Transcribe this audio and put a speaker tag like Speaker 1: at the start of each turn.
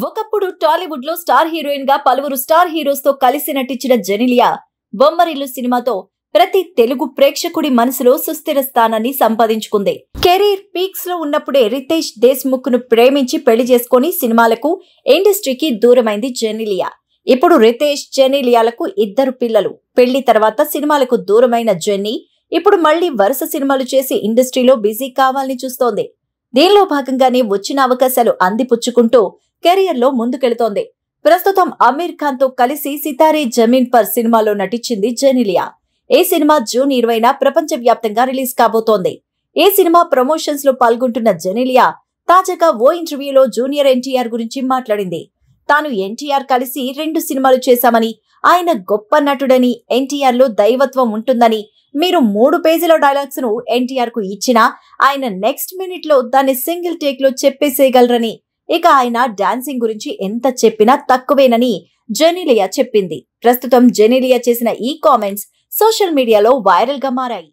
Speaker 1: ఒకప్పుడు టాలీవుడ్ లో star heroine గా పలువురు స్టార్ హీరోస్ తో కలిసి నటించిన జెనిలియా బొమ్మరిల్లు సినిమాతో ప్రతి తెలుగు ప్రేక్షకుడి మనసులో సుస్థిర స్థానాన్ని సంపాదించుకుంది. కెరీర్ పీక్స్ లో ఉన్నప్పుడే రితేష్ దేశ్ముఖ్ ను ప్రేమించి పెళ్లి చేసుకుని సినిమాలకు ఇండస్ట్రీకి దూరమైంది జెనిలియా. ఇప్పుడు రితేష్ జెనిలియాలకు ఇద్దరు పిల్లలు. పెళ్లి తర్వాత సినిమాలకు దూరమైన జెన్నీ ఇప్పుడు మళ్లీ వరుస సినిమాలు చేసి ఇండస్ట్రీలో బిజీ కావాలని చూస్తోంది. దీనిలో భాగంగానే వచ్చిన అవకాశాలు అందిపుచ్చుకుంటూ కెరియర్ లో ముందుకెళుతోంది. ప్రస్తుతం అమీర్ ఖాన్ తో కలిసి సితారే జమీన్ పర్ సినిమాలో నటించింది జెనిలియా. ఈ సినిమా జూన్ 20న ప్రపంచ వ్యాప్తంగా రిలీజ్ కాబోతోంది. ఈ సినిమా ప్రమోషన్స్ లో పాల్గొంటున్న జెనిలియా తాజాగా ఓ ఇంటర్వ్యూలో జూనియర్ ఎన్టీఆర్ గురించి మాట్లాడింది. తాను ఎన్టీఆర్ కలిసి 2 సినిమాలు చేశామని, ఆయన గొప్ప నటుడని, ఎన్టీఆర్ లో దైవత్వం ఉంటుందని, మీరు 3 పేజీల డైలాగ్స్ ను ఎన్టీఆర్ కు ఇచ్చినా ఆయన నెక్స్ట్ మినిట్ లో దాన్ని సింగిల్ టేక్ లో చెప్పేసేయగలరని, ఇక ఆయన డాన్సింగ్ గురించి ఎంత చెప్పినా తక్కువేనని జెనిలియా చెప్పింది. ప్రస్తుతం జెనిలియా చేసిన ఈ కామెంట్స్ సోషల్ మీడియాలో వైరల్ గా మారాయి.